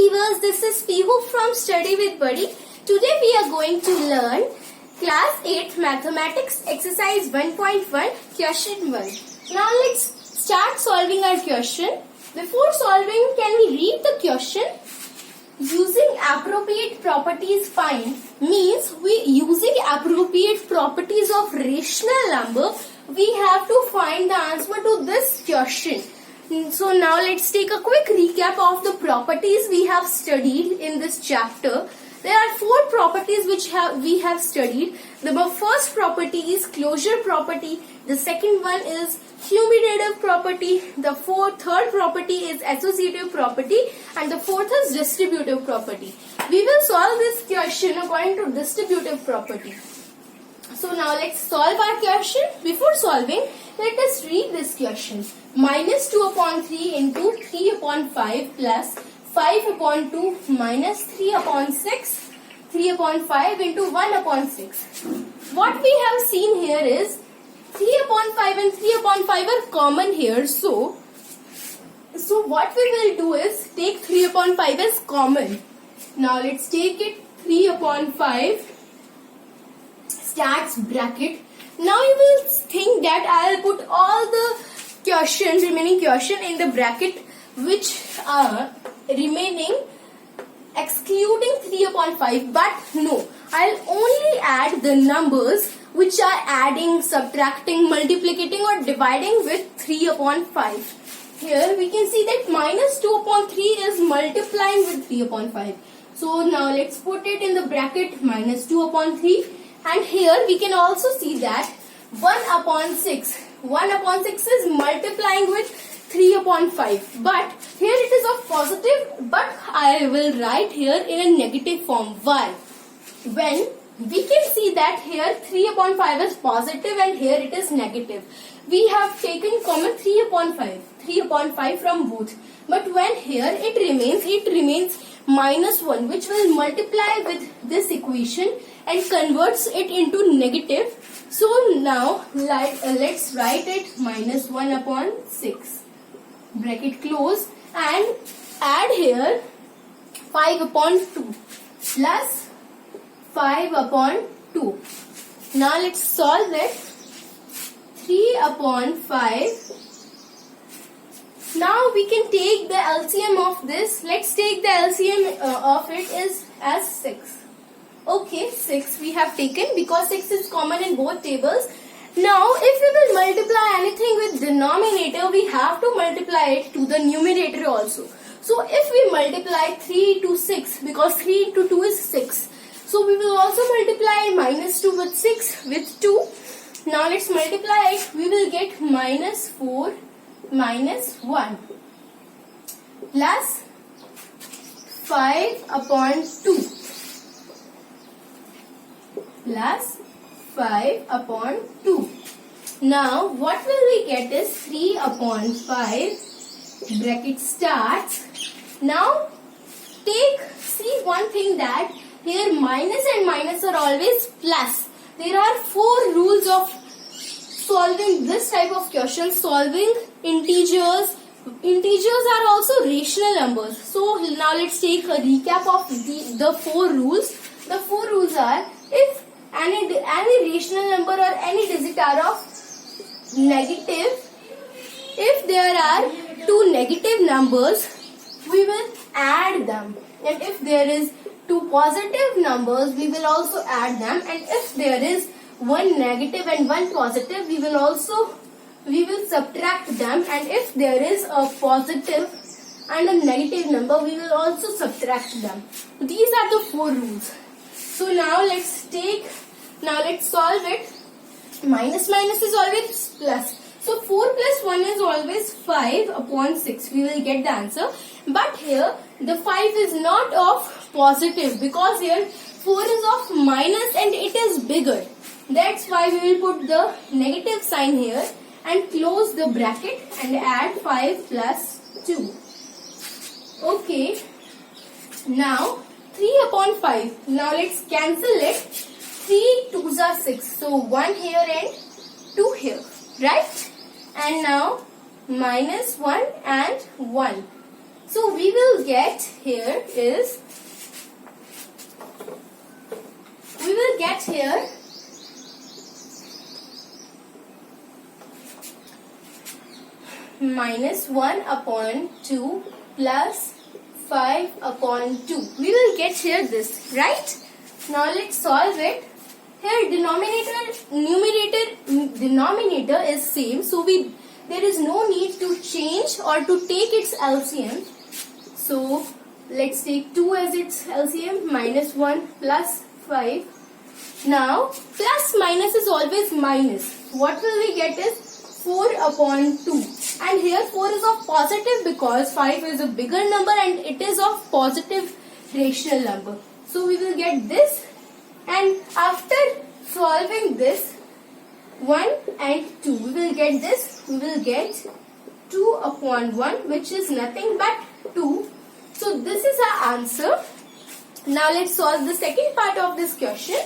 viewers, this is Pihu from Study with Buddy. Today we are going to learn Class 8 Mathematics Exercise 1.1 Question 1. Now let's start solving our question. Before solving, can we read the question? Using appropriate properties find means using appropriate properties of rational number, we have to find the answer to this question. So now let's take a quick recap of the properties we have studied in this chapter. There are 4 properties which we have studied. The first property is closure property. The second one is commutative property. The third property is associative property. And the fourth is distributive property. We will solve this question according to distributive property. So now let's solve our question. Before solving, let us read this question. Minus 2 upon 3 into 3 upon 5 plus 5 upon 2 minus 3 upon 6, 3 upon 5 into 1 upon 6. What we have seen here is 3 upon 5 and 3 upon 5 are common here. So what we will do is take 3 upon 5 as common. Now let's take it 3 upon 5. Starts bracket. Now you will think that I will put all the remaining question in the bracket which are remaining excluding 3 upon 5, but no, I'll only add the numbers which are adding, subtracting, multiplicating or dividing with 3 upon 5. Here we can see that minus 2 upon 3 is multiplying with 3 upon 5. So now let's put it in the bracket minus 2 upon 3. And here we can also see that 1 upon 6 is multiplying with 3 upon 5. But here it is of positive, but I will write here in a negative form. Why? When we can see that here 3 upon 5 is positive and here it is negative. We have taken common 3 upon 5 from both. But when here it remains minus 1, which will multiply with this equation and converts it into negative. So now let's write it minus 1 upon 6. Bracket close and add here 5 upon 2 plus 5 upon 2. Now let's solve it. 3 upon 5. Now we can take the LCM of this. Let's take the LCM of it is as 6. Okay, 6 we have taken because 6 is common in both tables. Now if we will multiply anything with denominator, we have to multiply it to the numerator also. So if we multiply 3 to 6, because 3 into 2 is 6. So we will also multiply minus 2 with 6 with 2. Now let's multiply it. We will get minus 4 minus 1 plus 5 upon 2 plus 5 upon 2. Now what will we get is 3 upon 5 bracket starts. Now see one thing that here minus and minus are always plus. There are 4 rules of solving this type of question. Solving integers. Integers are also rational numbers. So now let's take a recap of the 4 rules. The 4 rules are, if any rational number or any digit are of negative, if there are 2 negative numbers, we will add them. And if there is 2 positive numbers, we will also add them. And if there is 1 negative and 1 positive, we will subtract them. And if there is a positive and a negative number, we will also subtract them. These are the 4 rules. So now let's solve it. Minus is always plus. So 4 plus 1 is always 5 upon 6. We will get the answer. But here the 5 is not of positive because here 4 is of minus and it is bigger. That's why we will put the negative sign here and close the bracket and add 5 plus 2. Okay. Now 3 upon 5. Now let's cancel it. 3 2s are 6. So 1 here and 2 here. Right? And now minus 1 and 1. So we will get here is, we will get here minus 1 upon 2 plus 5 upon 2. We will get here this, right? Now let's solve it. Here denominator is same, so there is no need to change or to take its LCM. So let's take 2 as its LCM, minus 1 plus 5. Now plus minus is always minus. What will we get is 4 upon 2, and here 4 is of positive because 5 is a bigger number and it is of positive rational number. So we will get this, and after solving this 1 and 2, we will get this, we will get 2 upon 1, which is nothing but 2. So this is our answer. Now let's solve the second part of this question.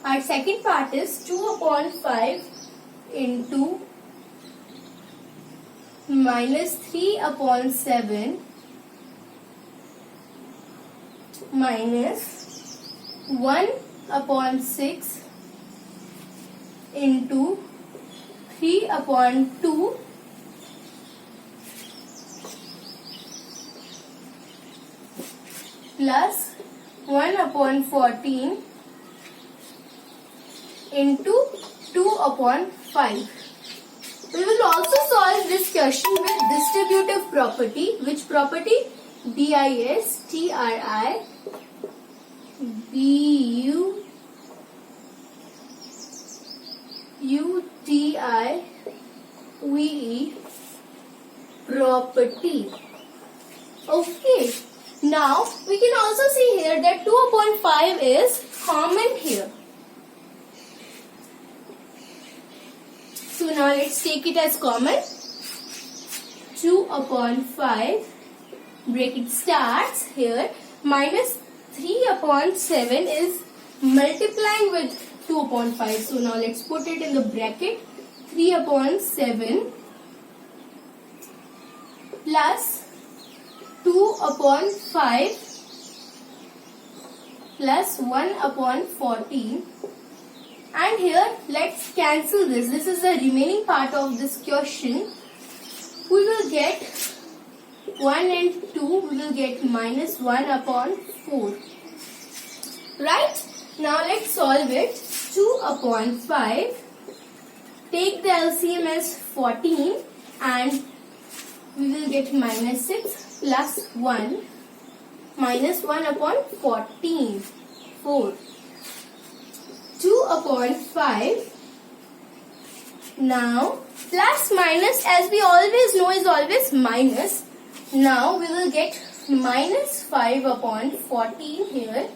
Our second part is 2 upon 5 into minus 3 upon 7 minus 1 upon 6 into 3 upon 2 plus 1 upon 14 into 2 upon 5. We will also solve this question with distributive property. Which property? DISTRI BUTIVE property. Okay. Now we can also see here that 2 upon 5 is common here. So now let's take it as common. 2 upon 5, bracket starts here, minus 3 upon 7 is multiplying with 2 upon 5. So now let's put it in the bracket. 3 upon 7 plus 2 upon 5 plus 1 upon 14. And here let's cancel this. This is the remaining part of this question. We will get 1 and 2. We will get minus 1 upon 4. Right? Now let's solve it. 2 upon 5. Take the LCM as 14 and we will get minus 6 plus 1. Minus 1 upon 14. 4. 2 upon 5. Now plus minus, as we always know, is always minus. Now we will get minus 5 upon 14 here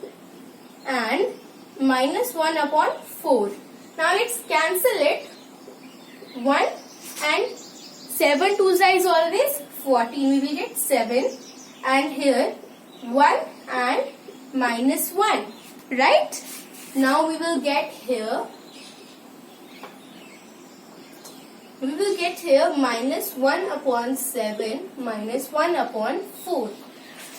and minus 1 upon 4. Now let's cancel it. 1 and 7 2's is always 14. We will get 7 and here 1 and minus 1. Right? Now we will get here minus 1 upon 7 minus 1 upon 4.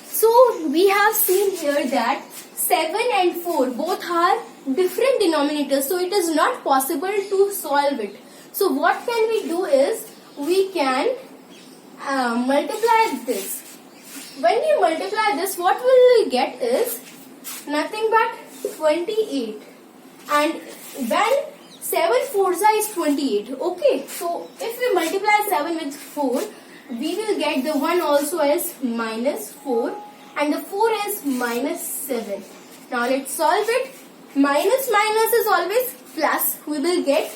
So we have seen here that 7 and 4 both are different denominators, so it is not possible to solve it. So what can we do is we can multiply this. When we multiply this, what will we get is nothing but 28, and when 7 4's is 28. Okay, so if we multiply 7 with 4, we will get the 1 also as minus 4 and the 4 is minus 7. Now let's solve it. Minus minus is always plus. We will get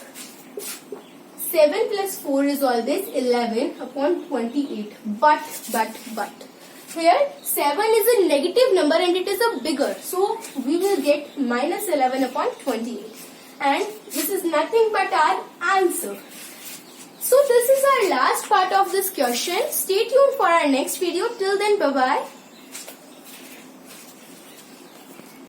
7 plus 4 is always 11 upon 28. But. Here 7 is a negative number and it is a bigger. So we will get minus 11 upon 28. and this is nothing but our answer. So this is our last part of this question. Stay tuned for our next video. Till then, bye bye.